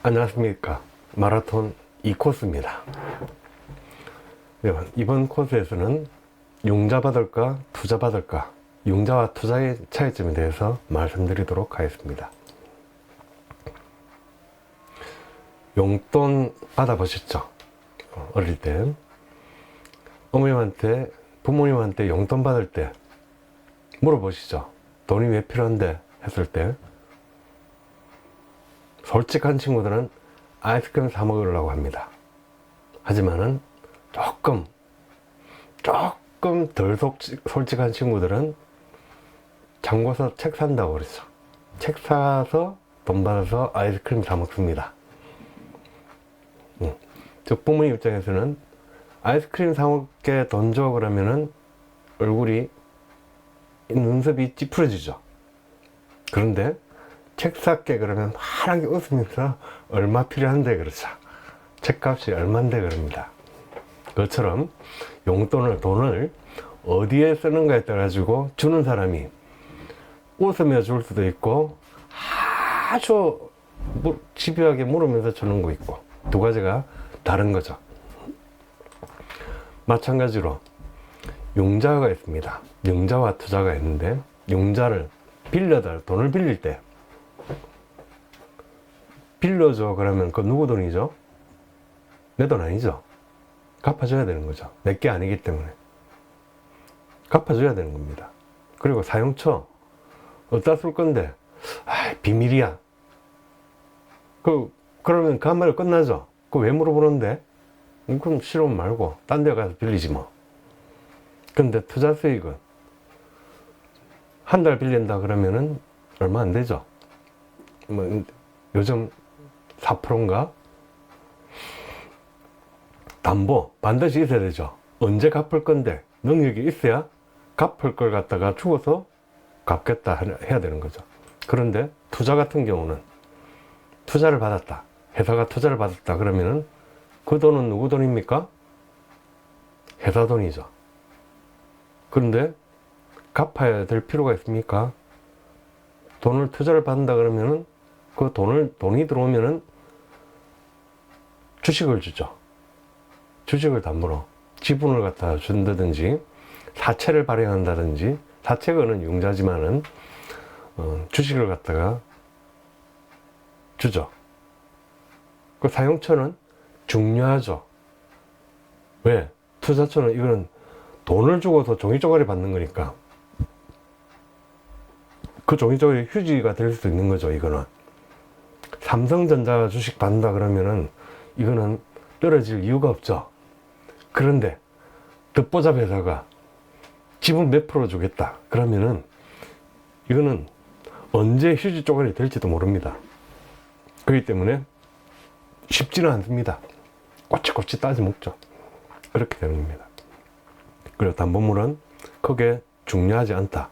안녕하십니까. 마라톤 2코스입니다. 이번 코스에서는 융자 받을까 투자 받을까, 융자와 투자의 차이점에 대해서 말씀드리도록 하겠습니다. 용돈 받아보셨죠? 어릴 때 어머님한테, 부모님한테 용돈 받을 때 물어보시죠. 돈이 왜 필요한데 했을 때 솔직한 친구들은 아이스크림 사 먹으려고 합니다. 하지만은 조금 덜 솔직한 친구들은 장고서 책 산다고 그러죠. 책 사서 돈 받아서 아이스크림 사 먹습니다. 즉 부모님 입장에서는 아이스크림 사 먹게 돈 줘 그러면은 얼굴이, 눈썹이 찌푸려지죠. 그런데 책 살게 그러면 환하게 웃으면서 얼마 필요한데 그러죠. 책값이 얼만데 그럽니다. 그것처럼 돈을 어디에 쓰는가에 따라 가지고 주는 사람이 웃으며 줄 수도 있고 아주 집요하게 물으면서 주는 거 있고, 두 가지가 다른 거죠. 마찬가지로 융자가 있습니다. 융자와 투자가 있는데, 융자를 돈을 빌릴 때 빌려줘 그러면 그 누구 돈이죠? 내 돈 아니죠? 갚아줘야 되는 거죠. 내 게 아니기 때문에 갚아줘야 되는 겁니다. 그리고 사용처 어디다 쓸 건데, 비밀이야. 그러면 그 한 마디 끝나죠. 왜 물어보는데? 그럼 싫으면 말고 딴 데 가서 빌리지 뭐. 근데 투자 수익은 한 달 빌린다 그러면은 얼마 안 되죠. 요즘 4%인가? 담보 반드시 있어야 되죠. 언제 갚을 건데 능력이 있어야 갚을 걸 갖다가 죽어서 갚겠다 해야 되는 거죠. 그런데 투자 같은 경우는 투자를 받았다, 회사가 투자를 받았다 그러면은 그 돈은 누구 돈입니까? 회사 돈이죠. 그런데 갚아야 될 필요가 있습니까? 투자를 받는다 그러면은 그 돈이 들어오면은 주식을 주죠. 주식을 담보로 지분을 갖다 준다든지 사채를 발행한다든지, 사채는 융자지만은 주식을 갖다가 주죠. 그 사용처는 중요하죠. 왜? 투자처는 이거는 돈을 주고서 종이 쪼가리 받는 거니까 그 종이 쪼가리 휴지가 될 수도 있는 거죠. 이거는 삼성전자 주식 받는다 그러면은 이거는 떨어질 이유가 없죠. 그런데 듣보잡 회사가 지분 몇 프로 주겠다 그러면은 이거는 언제 휴지 쪼가리 될지도 모릅니다. 그렇기 때문에 쉽지는 않습니다. 꼬치꼬치 따져 먹죠. 그렇게 되는 겁니다. 그리고 담보물은 크게 중요하지 않다.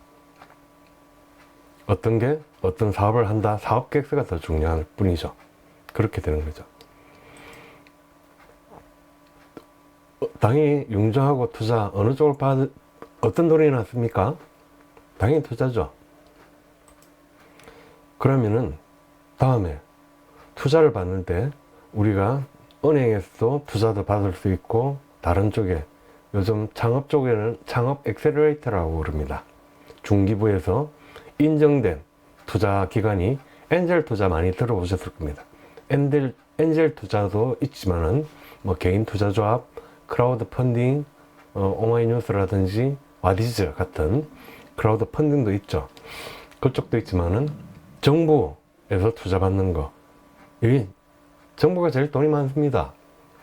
어떤 사업을 한다, 사업 계획서가 더 중요할 뿐이죠. 그렇게 되는 거죠. 당연히 융자하고 투자 어느 쪽을 어떤 돈이 낫습니까? 당연히 투자죠. 그러면은 다음에 투자를 받는 때 우리가 은행에서도 투자도 받을 수 있고, 다른 쪽에 요즘 창업 쪽에는 창업 엑셀러레이터라고 그럽니다. 중기부에서 인정된 투자 기관이 엔젤 투자 많이 들어보셨을 겁니다. 엔젤 투자도 있지만은 개인 투자조합, 크라우드 펀딩, 오마이뉴스라든지 와디즈 같은 크라우드 펀딩도 있죠. 그쪽도 있지만은 정부에서 투자 받는 거, 여기 정부가 제일 돈이 많습니다.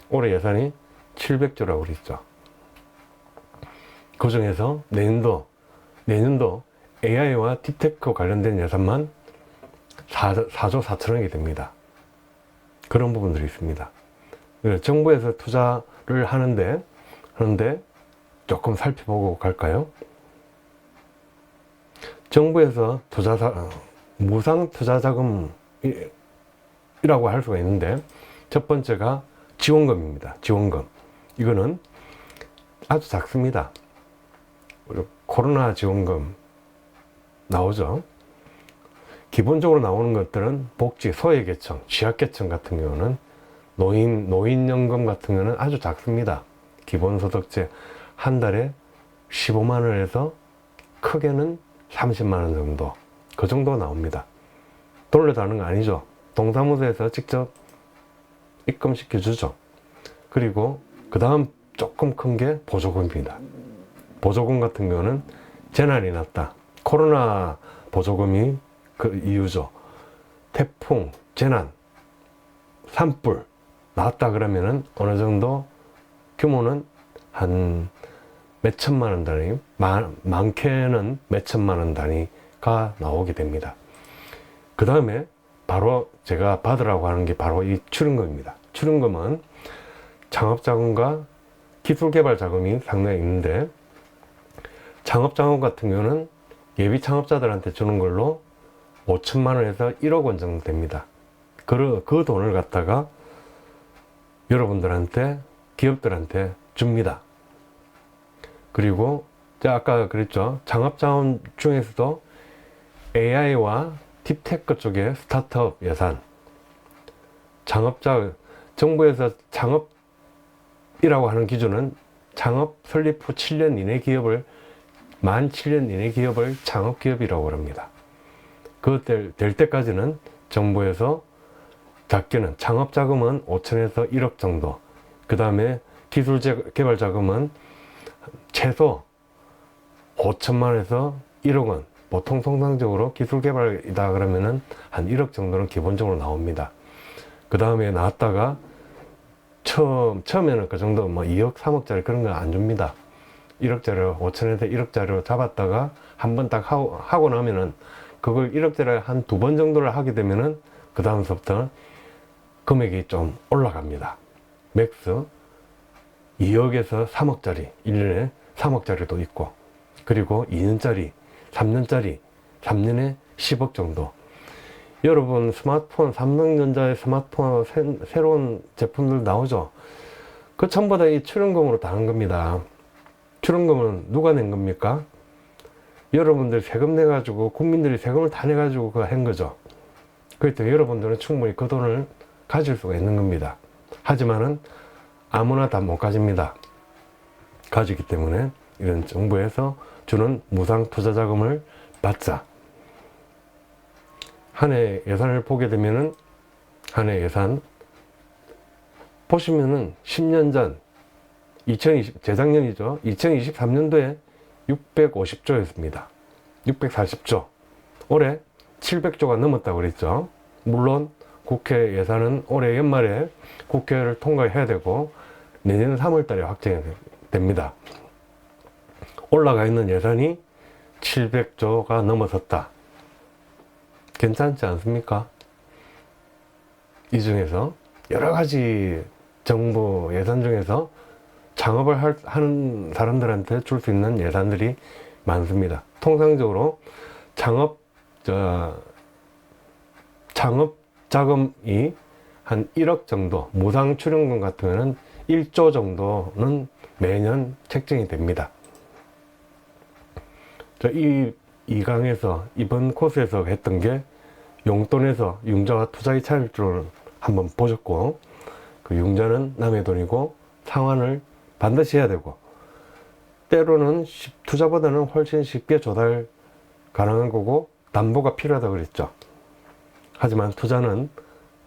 올해 예산이 700조라고 그랬죠. 그 중에서 내년도 AI와 딥테크 관련된 예산만 4조 4천억이 됩니다. 그런 부분들이 있습니다. 정부에서 투자를 하는데 조금 살펴보고 갈까요? 정부에서 무상 투자 자금이라고 할 수가 있는데, 첫 번째가 지원금입니다. 지원금. 이거는 아주 작습니다. 코로나 지원금 나오죠. 기본적으로 나오는 것들은 복지, 소외계층, 취약계층 같은 경우는 노인연금 같은 경우는 아주 작습니다. 기본소득제 한 달에 15만 원에서 크게는 30만 원 정도, 그 정도 나옵니다. 돌려다는 거 아니죠. 동사무소에서 직접 입금시켜 주죠. 그리고 그 다음 조금 큰 게 보조금입니다. 보조금 같은 경우는 재난이 났다, 코로나 보조금이 그 이유죠. 태풍, 재난, 산불 나왔다 그러면은 어느 정도 규모는 한 몇천만 원 단위, 많게는 몇천만 원 단위가 나오게 됩니다. 그 다음에 바로 제가 받으라고 하는 게 바로 이 출연금입니다. 출연금은 창업자금과 기술개발자금이 상당히 있는데, 창업자금 같은 경우는 예비 창업자들한테 주는 걸로 5천만 원에서 1억 원 정도 됩니다. 그 돈을 갖다가 여러분들한테, 기업들한테 줍니다. 그리고 제가 아까 그랬죠. 창업자금 중에서도 AI와 딥테크 쪽의 스타트업 예산, 정부에서 창업이라고 하는 기준은 창업 설립 후 7년 이내 기업을, 만 7년 이내 기업을 창업기업이라고 합니다. 그 될 때까지는 정부에서 작게는 창업자금은 5천에서 1억 정도, 그 다음에 기술개발자금은 최소 5천만 원에서 1억 원, 보통 통상적으로 기술개발이다 그러면은 한 1억 정도는 기본적으로 나옵니다. 그 다음에 나왔다가 처음에는 그 정도 뭐 2억, 3억짜리 그런 거 안 줍니다. 1억짜리, 5천에서 1억짜리로 잡았다가 한 번 딱 하고 나면은 그걸 1억짜리 한 2번 정도를 하게 되면은 그 다음서부터 금액이 좀 올라갑니다. 맥스 2억에서 3억짜리, 1년에 3억짜리도 있고, 그리고 2년짜리, 3년짜리, 3년에 10억 정도. 여러분 스마트폰, 삼성전자의 스마트폰 새로운 제품들 나오죠. 그 전부 다 이 출연금으로 다 한 겁니다. 출연금은 누가 낸 겁니까? 여러분들 세금 내가지고, 국민들이 세금을 다 내가지고 그거 한 거죠. 그럴 때 여러분들은 충분히 그 돈을 가질 수가 있는 겁니다. 하지만은 아무나 다 못 가집니다. 가지기 때문에 이런 정부에서 주는 무상 투자 자금을 받자. 한 해 예산을 보게 되면은, 한 해 예산 보시면은 10년 전 재작년이죠. 2023년도에 650조였습니다. 640조. 올해 700조가 넘었다고 그랬죠. 물론 국회 예산은 올해 연말에 국회를 통과해야 되고 내년 3월달에 확정이 됩니다. 올라가 있는 예산이 700조가 넘어섰다. 괜찮지 않습니까? 이 중에서 여러 가지 정부 예산 중에서 창업을 하는 사람들한테 줄 수 있는 예산들이 많습니다. 통상적으로 창업 자금이 한 1억 정도, 무상 출연금 같은 경우는 1조 정도는 매년 책정이 됩니다. 이 강에서, 이번 코스에서 했던 게 용돈에서 융자와 투자의 차이를 한번 보셨고, 그 융자는 남의 돈이고 상환을 반드시 해야 되고, 때로는 투자보다는 훨씬 쉽게 조달 가능한 거고 담보가 필요하다고 그랬죠. 하지만 투자는,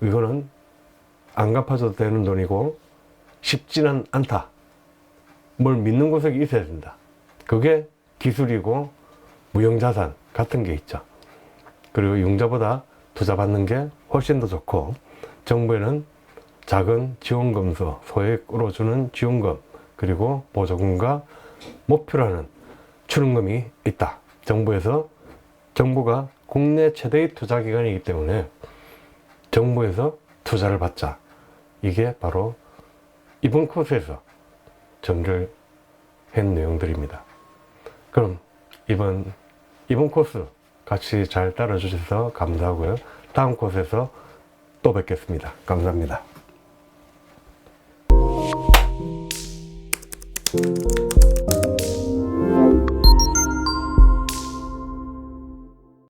이거는 안 갚아줘도 되는 돈이고 쉽지는 않다. 뭘 믿는 구석이 있어야 된다. 그게 기술이고 무형자산 같은 게 있죠. 그리고 융자보다 투자 받는 게 훨씬 더 좋고, 정부에는 작은 지원금서, 소액으로 주는 지원금, 그리고 보조금과 목표로 하는 출연금이 있다. 정부가 국내 최대의 투자기관이기 때문에 정부에서 투자를 받자. 이게 바로 이번 코스에서 전개한 내용들입니다. 그럼 이번 코스 같이 잘 따라주셔서 감사하고요. 다음 코스에서 또 뵙겠습니다. 감사합니다.